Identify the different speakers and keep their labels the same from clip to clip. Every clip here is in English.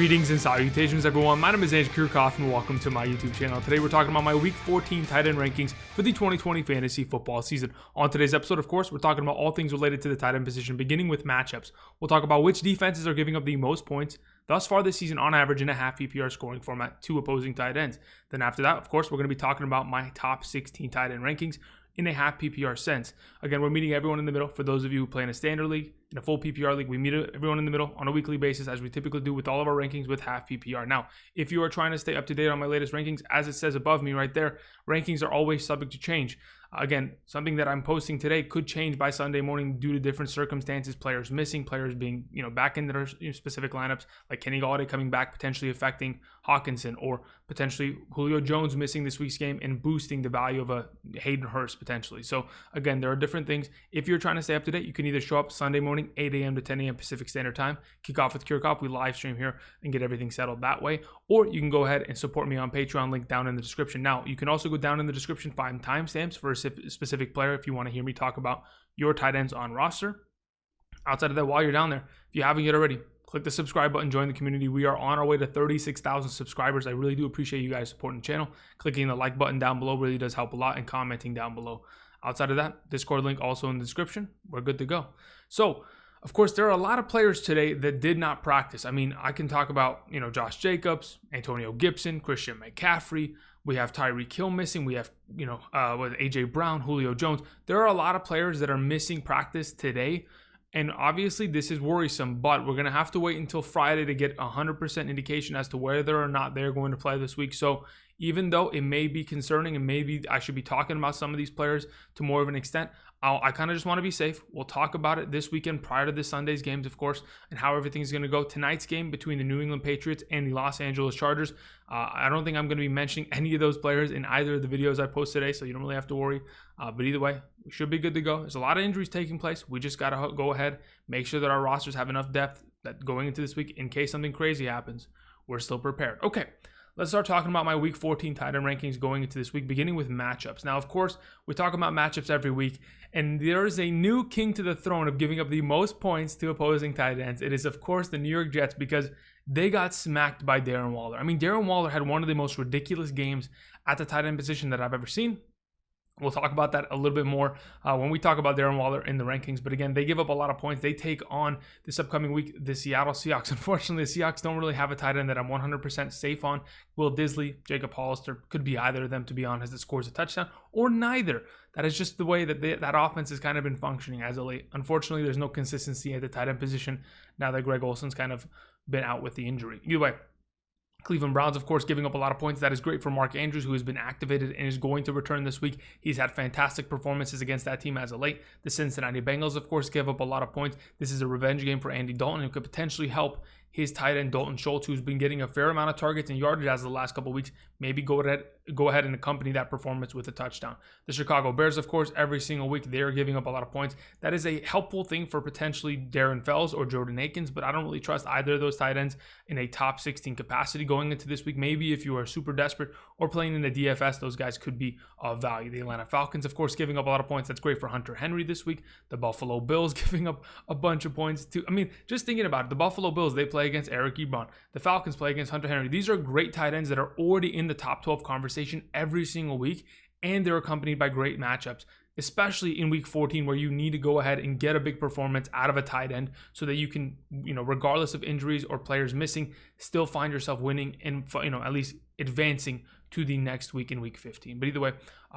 Speaker 1: Greetings and salutations, everyone. My name is Andrew Kirchhoff, and welcome to my YouTube channel. Today, we're talking about my Week 14 tight end rankings for the 2020 fantasy football season. On today's episode, of course, we're talking about all things related to the tight end position, beginning with matchups. We'll talk about which defenses are giving up the most points thus far this season on average in a half PPR scoring format to opposing tight ends. Then after that, of course, we're going to be talking about my top 16 tight end rankings in a half PPR sense. Again, we're meeting everyone in the middle. For those of you who play in a standard league, in a full PPR league, we meet everyone in the middle on a weekly basis, as we typically do with all of our rankings with half PPR. Now, if you are trying to stay up to date on my latest rankings, as it says above me right there, rankings are always subject to change. Again, something that I'm posting today could change by Sunday morning due to different circumstances, players missing, players being, back in their specific lineups, like Kenny Goedert coming back, potentially affecting Hockenson, or potentially Julio Jones missing this week's game and boosting the value of a Hayden Hurst potentially. So again, there are different things. If you're trying to stay up to date, you can either show up Sunday morning, 8 a.m. to 10 a.m. Pacific Standard Time, kick off with Kirchhoff. We live stream here and get everything settled that way. Or you can go ahead and support me on Patreon, link down in the description. Now, you can also go down in the description, find timestamps for a specific player if you want to hear me talk about your tight ends on roster. Outside of that, while you're down there, if you haven't yet already, click the subscribe button, join the community. We are on our way to 36,000 subscribers. I really do appreciate you guys supporting the channel. Clicking the like button down below really does help a lot, and commenting down below. Outside of that, Discord link also in the description. We're good to go. So, of course, there are a lot of players today that did not practice. I mean, I can talk about, Josh Jacobs, Antonio Gibson, Christian McCaffrey. We have Tyreek Hill missing. We have, AJ Brown, Julio Jones. There are a lot of players that are missing practice today. And obviously, this is worrisome, but we're going to have to wait until Friday to get 100% indication as to whether or not they're going to play this week. So even though it may be concerning and maybe I should be talking about some of these players to more of an extent, I kind of just want to be safe. We'll talk about it this weekend prior to this Sunday's games, of course, and how everything's going to go. Tonight's game between the New England Patriots and the Los Angeles Chargers. I don't think I'm going to be mentioning any of those players in either of the videos I post today, so you don't really have to worry. But either way, we should be good to go. There's a lot of injuries taking place. We just got to go ahead, make sure that our rosters have enough depth that going into this week, in case something crazy happens, we're still prepared. Okay. Let's start talking about my Week 14 tight end rankings going into this week, beginning with matchups. Now, of course, we talk about matchups every week, and there is a new king to the throne of giving up the most points to opposing tight ends. It is, of course, the New York Jets, because they got smacked by Darren Waller. I mean, Darren Waller had one of the most ridiculous games at the tight end position that I've ever seen. We'll talk about that a little bit more when we talk about Darren Waller in the rankings. But again, they give up a lot of points. They take on this upcoming week the Seattle Seahawks. Unfortunately, the Seahawks don't really have a tight end that I'm 100% safe on. Will Disley, Jacob Hollister, could be either of them, to be honest, that scores a touchdown, or neither. That is just the way that that offense has kind of been functioning as of late. Unfortunately, there's no consistency at the tight end position now that Greg Olsen's kind of been out with the injury. Either way, Cleveland Browns, of course, giving up a lot of points. That is great for Mark Andrews, who has been activated and is going to return this week. He's had fantastic performances against that team as of late. The Cincinnati Bengals, of course, give up a lot of points. This is a revenge game for Andy Dalton, who could potentially help his tight end Dalton Schultz, who's been getting a fair amount of targets and yardage as of the last couple of weeks. Maybe go ahead and accompany that performance with a touchdown. The Chicago Bears, of course, every single week they are giving up a lot of points. That is a helpful thing for potentially Darren Fells or Jordan Akins, but I don't really trust either of those tight ends in a top 16 capacity going into this week. Maybe if you are super desperate or playing in the DFS, those guys could be of value. The Atlanta Falcons, of course, giving up a lot of points. That's great for Hunter Henry this week. The Buffalo Bills giving up a bunch of points too. I mean, just thinking about it, the Buffalo Bills, they play against Eric Ebron. The Falcons play against Hunter Henry. These are great tight ends that are already in the top 12 conversation every single week, and they're accompanied by great matchups, especially in Week 14, where you need to go ahead and get a big performance out of a tight end so that you can, regardless of injuries or players missing, still find yourself winning and, at least advancing to the next week in Week 15. But either way,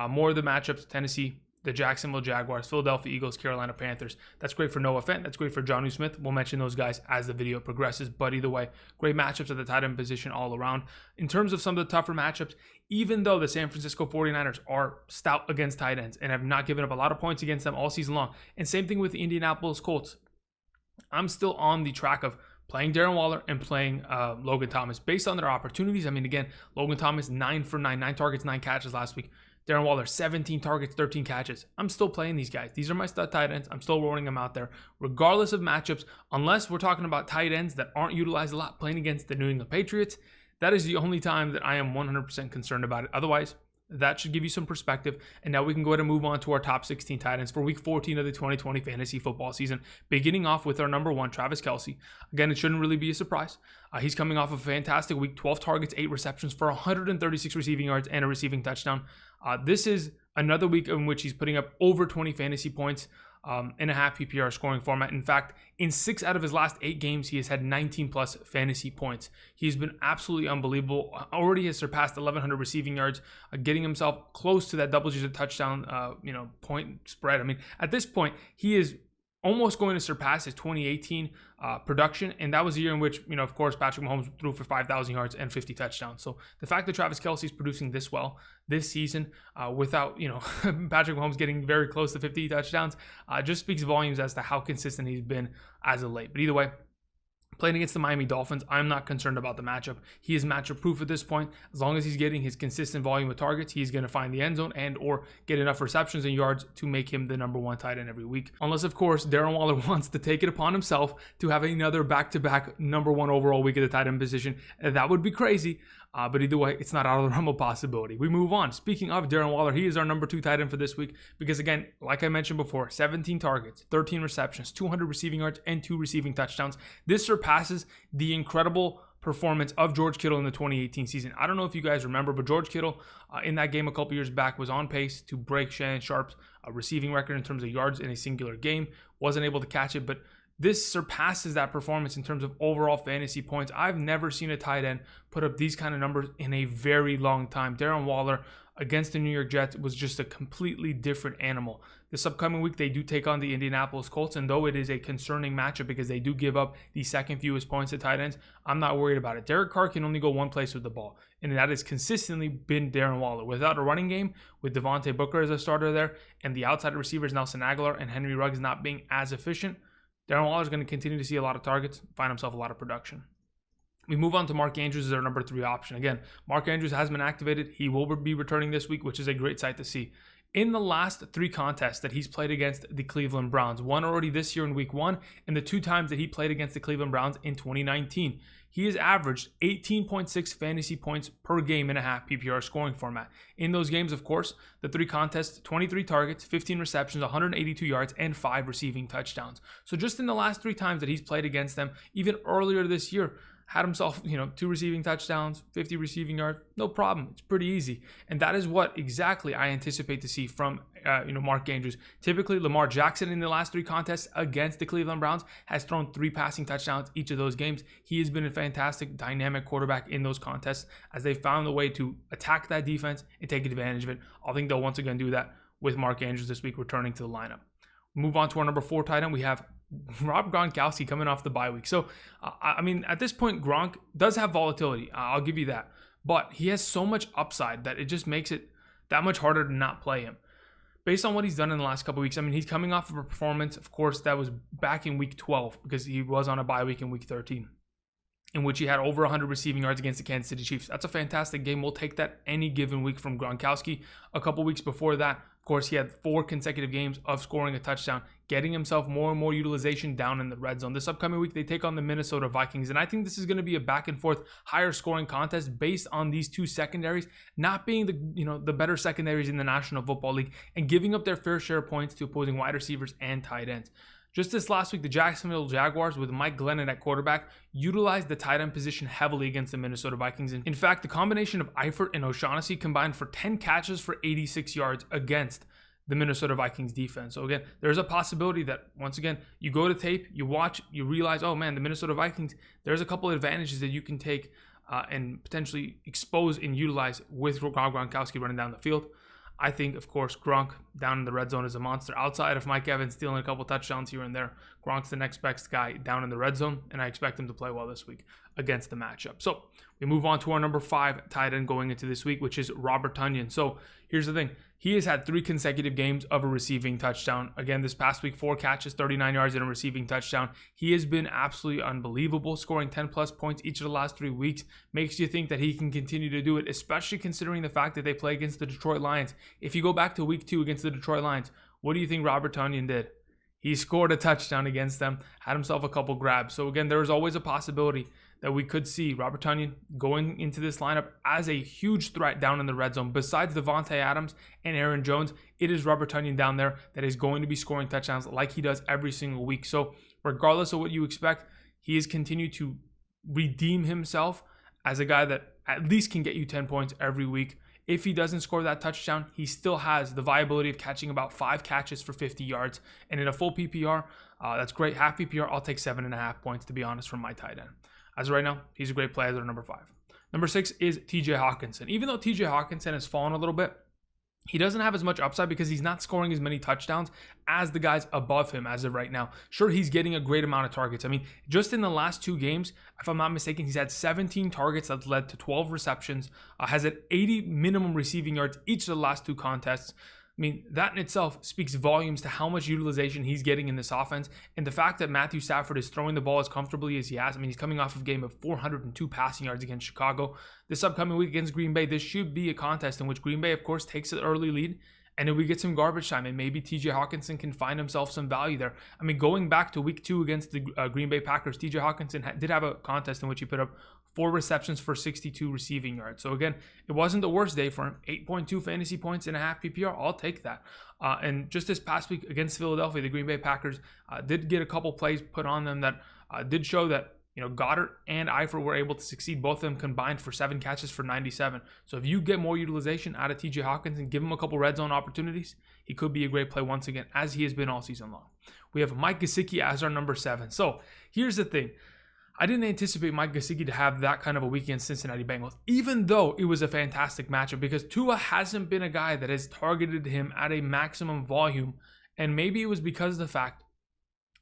Speaker 1: more of the matchups: Tennessee, the Jacksonville Jaguars, Philadelphia Eagles, Carolina Panthers. That's great for Noah Fant. That's great for Jonnu Smith. We'll mention those guys as the video progresses. But either way, great matchups at the tight end position all around. In terms of some of the tougher matchups, even though the San Francisco 49ers are stout against tight ends and have not given up a lot of points against them all season long, and same thing with the Indianapolis Colts, I'm still on the track of playing Darren Waller and playing Logan Thomas based on their opportunities. I mean, again, Logan Thomas 9 for 9, 9 targets, 9 catches last week. Darren Waller, 17 targets, 13 catches. I'm still playing these guys. These are my stud tight ends. I'm still rolling them out there, regardless of matchups, unless we're talking about tight ends that aren't utilized a lot playing against the New England Patriots. That is the only time that I am 100% concerned about it. Otherwise, That should give you some perspective. And now we can go ahead and move on to our top 16 tight ends for week 14 of the 2020 fantasy football season, beginning off with our number 1, Travis Kelce. Again, it shouldn't really be a surprise. He's coming off a fantastic week, 12 targets, 8 receptions for 136 receiving yards and a receiving touchdown. This is another week in which he's putting up over 20 fantasy points in a half PPR scoring format. In fact, in 6 out of his last 8 games, he has had 19 plus fantasy points. He's been absolutely unbelievable. Already has surpassed 1,100 receiving yards, getting himself close to that double-digit touchdown, point spread. I mean, at this point, he is almost going to surpass his 2018 production, and that was a year in which, of course, Patrick Mahomes threw for 5,000 yards and 50 touchdowns. So the fact that Travis Kelce is producing this well this season without, Patrick Mahomes getting very close to 50 touchdowns just speaks volumes as to how consistent he's been as of late. But either way, playing against the Miami Dolphins, I'm not concerned about the matchup. He is matchup proof at this point. As long as he's getting his consistent volume of targets, he's going to find the end zone and or get enough receptions and yards to make him the number 1 tight end every week. Unless, of course, Darren Waller wants to take it upon himself to have another back-to-back number 1 overall week at the tight end position. That would be crazy. But either way, it's not out of the realm of possibility. We move on. Speaking of Darren Waller, he is our number 2 tight end for this week because, again, like I mentioned before, 17 targets, 13 receptions, 200 receiving yards, and 2 receiving touchdowns. This surpasses the incredible performance of George Kittle in the 2018 season. I don't know if you guys remember, but George Kittle in that game a couple years back was on pace to break Shannon Sharp's receiving record in terms of yards in a singular game. Wasn't able to catch it, but this surpasses that performance in terms of overall fantasy points. I've never seen a tight end put up these kind of numbers in a very long time. Darren Waller against the New York Jets was just a completely different animal. This upcoming week, they do take on the Indianapolis Colts, and though it is a concerning matchup because they do give up the second fewest points to tight ends, I'm not worried about it. Derek Carr can only go one place with the ball, and that has consistently been Darren Waller. Without a running game, with Devontae Booker as a starter there, and the outside receivers Nelson Aguilar and Henry Ruggs not being as efficient, Darren Waller is going to continue to see a lot of targets, find himself a lot of production. We move on to Mark Andrews as our number 3 option. Again, Mark Andrews has been activated. He will be returning this week, which is a great sight to see. In the last 3 contests that he's played against the Cleveland Browns, one already this year in week 1, and the 2 times that he played against the Cleveland Browns in 2019, he has averaged 18.6 fantasy points per game in a half PPR scoring format. In those games, of course, the 3 contests, 23 targets, 15 receptions, 182 yards, and 5 receiving touchdowns. So just in the last 3 times that he's played against them, even earlier this year, had himself, 2 receiving touchdowns, 50 receiving yards, no problem. It's pretty easy. And that is what exactly I anticipate to see from, Mark Andrews. Typically, Lamar Jackson in the last 3 contests against the Cleveland Browns has thrown 3 passing touchdowns each of those games. He has been a fantastic, dynamic quarterback in those contests as they found a way to attack that defense and take advantage of it. I think they'll once again do that with Mark Andrews this week returning to the lineup. Move on to our number 4 tight end. We have Rob Gronkowski coming off the bye week. So, at this point, Gronk does have volatility. I'll give you that. But he has so much upside that it just makes it that much harder to not play him. Based on what he's done in the last couple of weeks, he's coming off of a performance, of course, that was back in week 12 because he was on a bye week in week 13, in which he had over 100 receiving yards against the Kansas City Chiefs. That's a fantastic game. We'll take that any given week from Gronkowski. A couple weeks before that, of course, he had 4 consecutive games of scoring a touchdown, getting himself more and more utilization down in the red zone. This upcoming week, they take on the Minnesota Vikings, and I think this is going to be a back and forth, higher scoring contest based on these 2 secondaries not being the better secondaries in the National Football League and giving up their fair share of points to opposing wide receivers and tight ends. Just this last week, the Jacksonville Jaguars with Mike Glennon at quarterback utilized the tight end position heavily against the Minnesota Vikings. In fact, the combination of Eifert and O'Shaughnessy combined for 10 catches for 86 yards against the Minnesota Vikings defense. So again, there's a possibility that once again, you go to tape, you watch, you realize, oh man, the Minnesota Vikings, there's a couple of advantages that you can take and potentially expose and utilize with Gronkowski running down the field. I think, of course, Gronk down in the red zone is a monster. Outside of Mike Evans stealing a couple touchdowns here and there, Gronk's the next best guy down in the red zone, and I expect him to play well this week against the matchup. So we move on to our number 5 tight end going into this week, which is Robert Tonyan. So here's the thing. He has had 3 consecutive games of a receiving touchdown. Again, this past week, 4 catches, 39 yards, and a receiving touchdown. He has been absolutely unbelievable, scoring 10-plus points each of the last 3 weeks. Makes you think that he can continue to do it, especially considering the fact that they play against the Detroit Lions. If you go back to week 2 against the Detroit Lions, what do you think Robert Tonyan did? He scored a touchdown against them, had himself a couple grabs. So again, there is always a possibility that we could see Robert Tonyan going into this lineup as a huge threat down in the red zone. Besides Devontae Adams and Aaron Jones, it is Robert Tonyan down there that is going to be scoring touchdowns like he does every single week. So regardless of what you expect, he has continued to redeem himself as a guy that at least can get you 10 points every week. If he doesn't score that touchdown, he still has the viability of catching about 5 catches for 50 yards. And in a full PPR, that's great. Half PPR, I'll take 7.5 points, to be honest, from my tight end. As of right now, he's a great player at number 5. Number 6 is TJ Hockenson. Even though TJ Hockenson has fallen a little bit, he doesn't have as much upside because he's not scoring as many touchdowns as the guys above him as of right now. Sure, he's getting a great amount of targets. I mean, just in the last 2 games, if I'm not mistaken, he's had 17 targets that led to 12 receptions, has had 80 minimum receiving yards each of the last 2 contests. I mean, that in itself speaks volumes to how much utilization he's getting in this offense. And the fact that Matthew Stafford is throwing the ball as comfortably as he has. I mean, he's coming off of a game of 402 passing yards against Chicago. This upcoming week against Green Bay, this should be a contest in which Green Bay, of course, takes an early lead. And if we get some garbage time, and maybe TJ Hockenson can find himself some value there. I mean, going back to week 2 against the Green Bay Packers, TJ Hockenson did have a contest in which he put up 4 receptions for 62 receiving yards. So again, it wasn't the worst day for him. 8.2 fantasy points and a half PPR. I'll take that. And just this past week against Philadelphia, the Green Bay Packers did get a couple plays put on them that did show that, you know, Goedert and Eifert were able to succeed. Both of them combined for 7 catches for 97. So if you get more utilization out of TJ Hockenson, give him a couple red zone opportunities, he could be a great play once again, as he has been all season long. We have Mike Gesicki as our number 7. So here's the thing. I didn't anticipate Mike Gesicki to have that kind of a week against Cincinnati Bengals, even though it was a fantastic matchup, because Tua hasn't been a guy that has targeted him at a maximum volume. And maybe it was because of the fact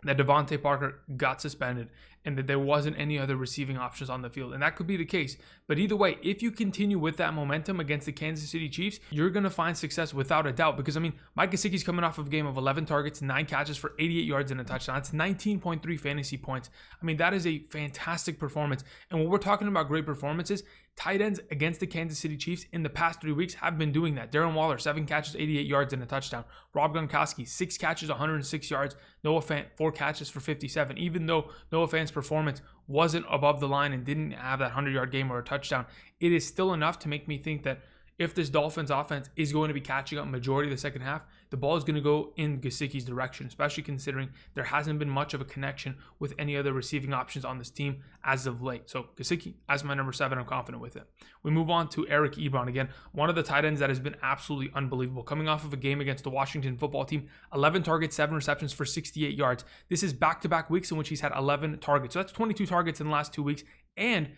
Speaker 1: that Devontae Parker got suspended and that there wasn't any other receiving options on the field. And that could be the case. But either way, if you continue with that momentum against the Kansas City Chiefs, you're going to find success without a doubt. Because, I mean, Mike Gesicki's coming off of a game of 11 targets, 9 catches for 88 yards and a touchdown. That's 19.3 fantasy points. I mean, that is a fantastic performance. And when we're talking about great performances, tight ends against the Kansas City Chiefs in the past 3 weeks have been doing that. Darren Waller, 7 catches, 88 yards and a touchdown. Rob Gronkowski, 6 catches, 106 yards. Noah Fant, 4 catches for 57. Even though Noah Fant's performance wasn't above the line and didn't have that 100-yard game or a touchdown, it is still enough to make me think that if this Dolphins offense is going to be catching up majority of the second half, the ball is going to go in Gesicki's direction, especially considering there hasn't been much of a connection with any other receiving options on this team as of late. So Gesicki as my number 7, I'm confident with it. We move on to Eric Ebron. Again, one of the tight ends that has been absolutely unbelievable. Coming off of a game against the Washington football team, 11 targets, 7 receptions for 68 yards. This is back-to-back weeks in which he's had 11 targets. So that's 22 targets in the last 2 weeks, and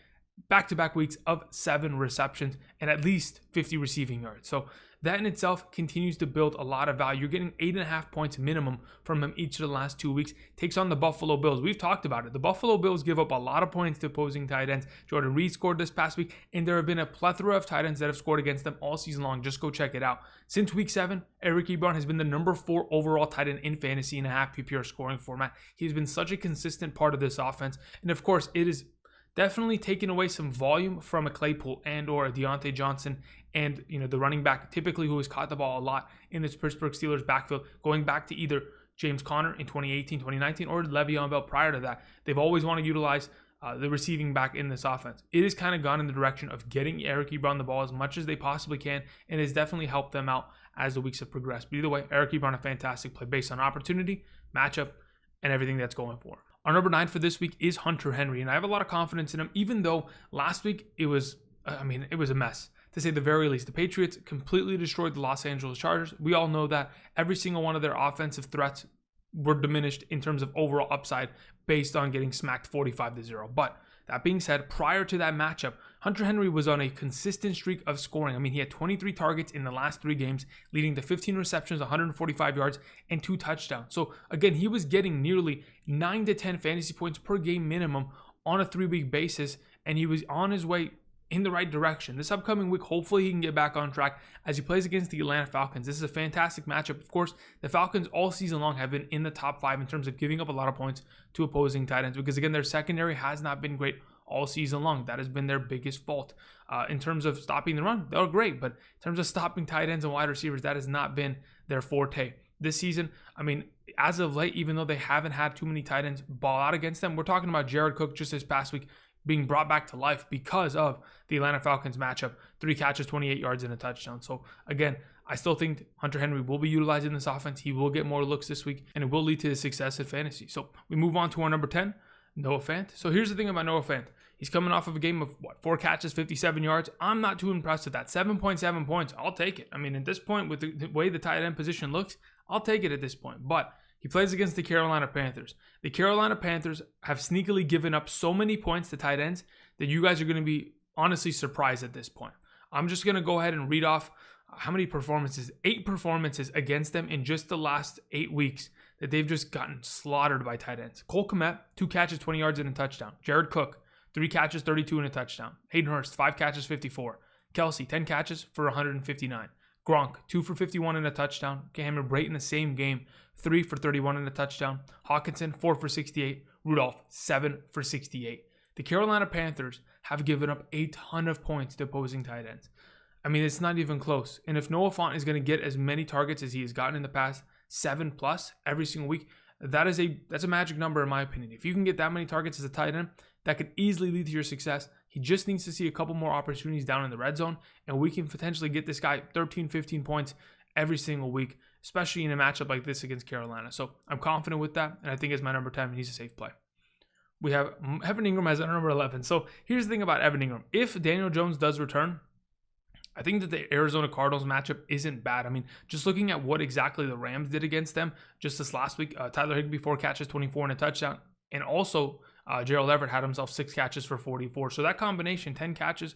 Speaker 1: back-to-back weeks of 7 receptions and at least 50 receiving yards. So that in itself continues to build a lot of value. You're getting 8.5 points minimum from him each of the last 2 weeks. Takes on the Buffalo Bills. We've talked about it. The Buffalo Bills give up a lot of points to opposing tight ends. Jordan Reed scored this past week, and there have been a plethora of tight ends that have scored against them all season long. Just go check it out. Since week 7, Eric Ebron has been the number 4 overall tight end in fantasy in a half PPR scoring format. He's been such a consistent part of this offense. And of course, it is definitely taken away some volume from a Claypool and or a Deontay Johnson and, you know, the running back typically who has caught the ball a lot in this Pittsburgh Steelers backfield, going back to either James Conner in 2018, 2019, or Le'Veon Bell prior to that. They've always wanted to utilize the receiving back in this offense. It has kind of gone in the direction of getting Eric Ebron the ball as much as they possibly can, and has definitely helped them out as the weeks have progressed. But either way, Eric Ebron, a fantastic play based on opportunity, matchup, and everything that's going for. Our number 9 for this week is Hunter Henry, and I have a lot of confidence in him, even though last week it was a mess, to say the very least. The Patriots completely destroyed the Los Angeles Chargers. We all know that. Every single one of their offensive threats were diminished in terms of overall upside based on getting smacked 45-0. But that being said, prior to that matchup, Hunter Henry was on a consistent streak of scoring. I mean, he had 23 targets in the last 3 games, leading to 15 receptions, 145 yards, and 2 touchdowns. So again, he was getting nearly 9 to 10 fantasy points per game minimum on a 3-week basis, and he was on his way in the right direction. This upcoming week, hopefully he can get back on track as he plays against the Atlanta Falcons. This is a fantastic matchup. Of course, the Falcons all season long have been in the top 5 in terms of giving up a lot of points to opposing tight ends, because again, their secondary has not been great all season long. That has been their biggest fault. In terms of stopping the run, they're great, but in terms of stopping tight ends and wide receivers, that has not been their forte. This season, I mean, as of late, even though they haven't had too many tight ends ball out against them, we're talking about Jared Cook just this past week, being brought back to life because of the Atlanta Falcons matchup. 3 catches, 28 yards, and a touchdown. So again, I still think Hunter Henry will be utilized in this offense. He will get more looks this week, and it will lead to his success in fantasy. So we move on to our number 10, Noah Fant. So here's the thing about Noah Fant. He's coming off of a game of 4 catches, 57 yards. I'm not too impressed with that. 7.7 points. I'll take it. I mean, at this point, with the way the tight end position looks, I'll take it at this point. But he plays against the Carolina Panthers. The Carolina Panthers have sneakily given up so many points to tight ends that you guys are going to be honestly surprised at this point. I'm just going to go ahead and read off how many performances, 8 performances against them in just the last 8 weeks that they've just gotten slaughtered by tight ends. Cole Kmet, 2 catches, 20 yards and a touchdown. Jared Cook, 3 catches, 32 and a touchdown. Hayden Hurst, 5 catches, 54. Kelce, 10 catches for 159. Gronk, 2 for 51 and a touchdown. Cameron Brate in the same game, 3 for 31 and a touchdown. Hockenson, 4 for 68. Rudolph, 7 for 68. The Carolina Panthers have given up a ton of points to opposing tight ends. I mean, it's not even close. And if Noah Fant is going to get as many targets as he has gotten in the past 7+ every single week, that's a magic number in my opinion. If you can get that many targets as a tight end, that could easily lead to your success. He just needs to see a couple more opportunities down in the red zone, and we can potentially get this guy 13, 15 points every single week, especially in a matchup like this against Carolina. So I'm confident with that, and I think as my number 10, he's a safe play. We have Evan Engram as our number 11. So here's the thing about Evan Engram. If Daniel Jones does return, I think that the Arizona Cardinals matchup isn't bad. I mean, just looking at what exactly the Rams did against them just this last week, Tyler Higbee, 4 catches, 24 and a touchdown. And also, Gerald Everett had himself 6 catches for 44. So that combination, 10 catches,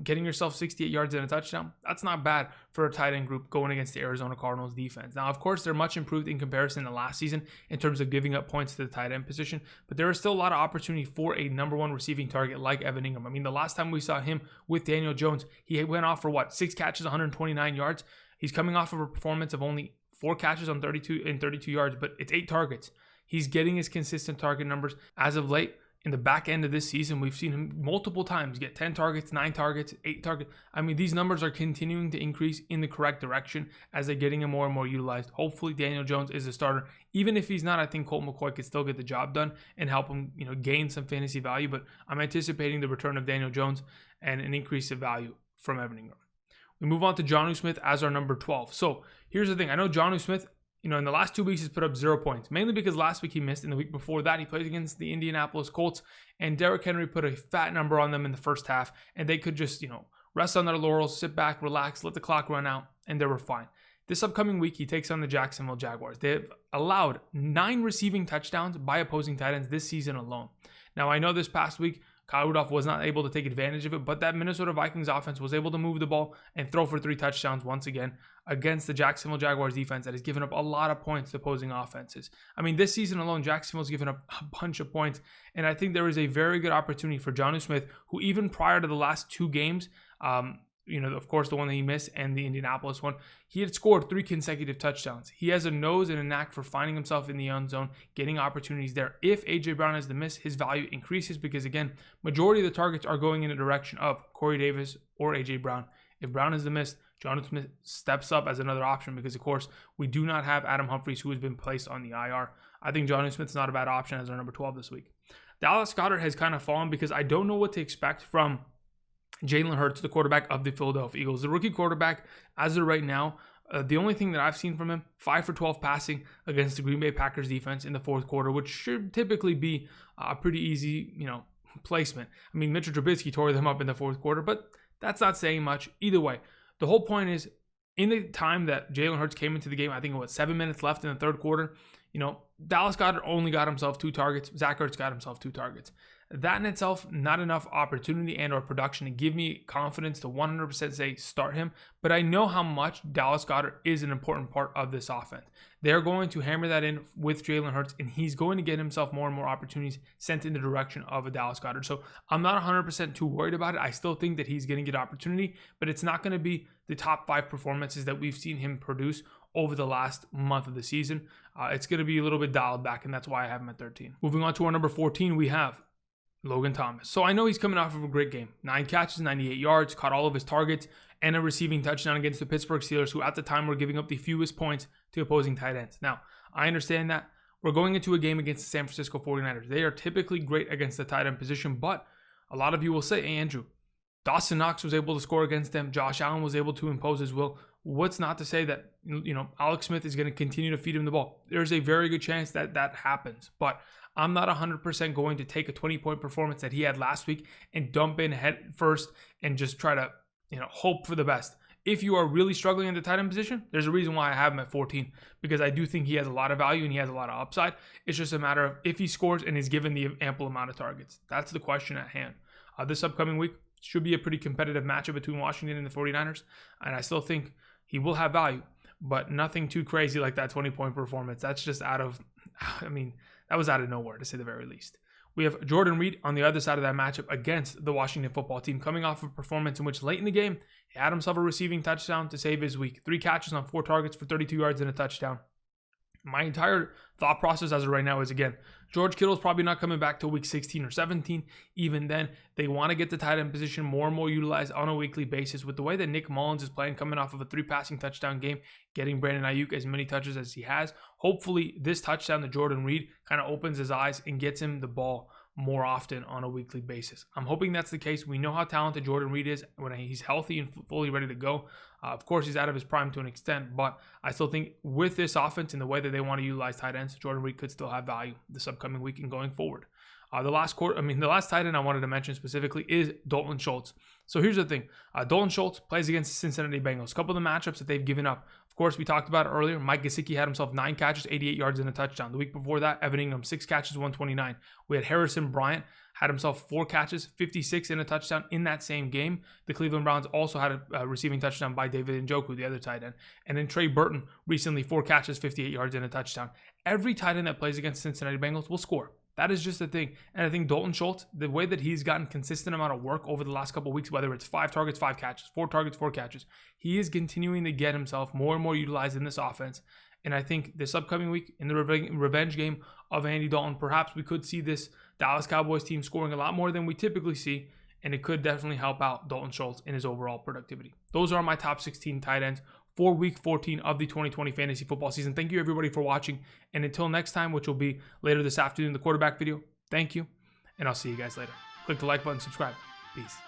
Speaker 1: getting yourself 68 yards and a touchdown, that's not bad for a tight end group going against the Arizona Cardinals defense. Now, of course, they're much improved in comparison to last season in terms of giving up points to the tight end position, but there is still a lot of opportunity for a number 1 receiving target like Evan Engram. I mean, the last time we saw him with Daniel Jones, he went off for 6 catches, 129 yards. He's coming off of a performance of only 4 catches on 32 yards, but it's 8 targets. He's getting his consistent target numbers as of late. In the back end of this season, we've seen him multiple times get 10 targets, 9 targets, 8 targets. I mean, these numbers are continuing to increase in the correct direction as they're getting him more and more utilized. Hopefully, Daniel Jones is a starter. Even if he's not, I think Colt McCoy could still get the job done and help him, gain some fantasy value. But I'm anticipating the return of Daniel Jones and an increase of value from Evan Engram. We move on to Jonnu Smith as our number 12. So here's the thing. I know Jonnu Smith, in the last 2 weeks, he's put up 0 points, mainly because last week he missed, and the week before that, he played against the Indianapolis Colts, and Derrick Henry put a fat number on them in the first half, and they could just, rest on their laurels, sit back, relax, let the clock run out, and they were fine. This upcoming week, he takes on the Jacksonville Jaguars. They have allowed 9 receiving touchdowns by opposing tight ends this season alone. Now, I know this past week, Kyle Rudolph was not able to take advantage of it, but that Minnesota Vikings offense was able to move the ball and throw for 3 touchdowns once again against the Jacksonville Jaguars defense that has given up a lot of points to opposing offenses. I mean, this season alone, Jacksonville's given up a bunch of points, and I think there is a very good opportunity for Jonnu Smith, who even prior to the last 2 games, of course, the one that he missed and the Indianapolis one, he had scored 3 consecutive touchdowns. He has a nose and a knack for finding himself in the end zone, getting opportunities there. If A.J. Brown has the miss, his value increases because, again, majority of the targets are going in the direction of Corey Davis or A.J. Brown. If Brown is the miss, Jonnu Smith steps up as another option because, of course, we do not have Adam Humphries, who has been placed on the IR. I think Jonnu Smith's not a bad option as our number 12 this week. Dallas Goedert has kind of fallen because I don't know what to expect from Jalen Hurts, the quarterback of the Philadelphia Eagles. The rookie quarterback, as of right now, the only thing that I've seen from him, 5 for 12 passing against the Green Bay Packers defense in the fourth quarter, which should typically be a pretty easy, placement. I mean, Mitchell Trubisky tore them up in the fourth quarter, but that's not saying much. Either way, the whole point is, in the time that Jalen Hurts came into the game, I think it was 7 minutes left in the third quarter, Dallas Goedert only got himself 2 targets. Zach Ertz got himself 2 targets. That in itself, not enough opportunity and or production to give me confidence to 100% say start him. But I know how much Dallas Goedert is an important part of this offense. They're going to hammer that in with Jalen Hurts, and he's going to get himself more and more opportunities sent in the direction of a Dallas Goedert. So I'm not 100% too worried about it. I still think that he's going to get opportunity, but it's not going to be the top 5 performances that we've seen him produce over the last month of the season. It's going to be a little bit dialed back, and that's why I have him at 13. Moving on to our number 14, we have Logan Thomas. So I know he's coming off of a great game. 9 catches, 98 yards, caught all of his targets, and a receiving touchdown against the Pittsburgh Steelers, who at the time were giving up the fewest points to opposing tight ends. Now, I understand that we're going into a game against the San Francisco 49ers. They are typically great against the tight end position, but A lot of you will say, hey, Andrew, Dawson Knox was able to score against them. Josh Allen was able to impose his will. What's not to say that, Alex Smith is going to continue to feed him the ball? There's a very good chance that that happens. But I'm not 100% going to take a 20-point performance that he had last week and dump in head first and just try to, hope for the best. If you are really struggling in the tight end position, there's a reason why I have him at 14, because I do think he has a lot of value and he has a lot of upside. It's just a matter of if he scores and is given the ample amount of targets. That's the question at hand. This upcoming week should be a pretty competitive matchup between Washington and the 49ers, and I still think he will have value, but nothing too crazy like that 20-point performance. That's just that was out of nowhere, to say the very least. We have Jordan Reed on the other side of that matchup against the Washington football team, coming off a performance in which late in the game, he had himself a receiving touchdown to save his week. 3 catches on 4 targets for 32 yards and a touchdown. My entire thought process as of right now is, again, George Kittle's probably not coming back till week 16 or 17. Even then, they want to get the tight end position more and more utilized on a weekly basis. With the way that Nick Mullins is playing, coming off of a 3 passing touchdown game, getting Brandon Ayuk as many touches as he has, hopefully this touchdown to Jordan Reed kind of opens his eyes and gets him the ball more often on a weekly basis. I'm hoping that's the case. We know how talented Jordan Reed is when he's healthy and fully ready to go. Of course, he's out of his prime to an extent, but I still think with this offense and the way that they want to utilize tight ends, Jordan Reed could still have value this upcoming week and going forward. The last tight end I wanted to mention specifically is Dalton Schultz. So here's the thing. Dalton Schultz plays against the Cincinnati Bengals. A couple of the matchups that they've given up. Of course, we talked about it earlier. Mike Gesicki had himself 9 catches, 88 yards, and a touchdown. The week before that, Evan Engram, 6 catches, 129. We had Harrison Bryant, had himself 4 catches, 56 and a touchdown in that same game. The Cleveland Browns also had a receiving touchdown by David Njoku, the other tight end. And then Trey Burton, recently 4 catches, 58 yards, and a touchdown. Every tight end that plays against Cincinnati Bengals will score. That is just the thing. And I think Dalton Schultz, the way that he's gotten consistent amount of work over the last couple of weeks, whether it's 5 targets, 5 catches, 4 targets, 4 catches, he is continuing to get himself more and more utilized in this offense. And I think this upcoming week in the revenge game of Andy Dalton, perhaps we could see this Dallas Cowboys team scoring a lot more than we typically see. And it could definitely help out Dalton Schultz in his overall productivity. Those are my top 16 tight ends for week 14 of the 2020 fantasy football season. Thank you everybody for watching. And until next time, which will be later this afternoon, the quarterback video, thank you. And I'll see you guys later. Click the like button, subscribe. Peace.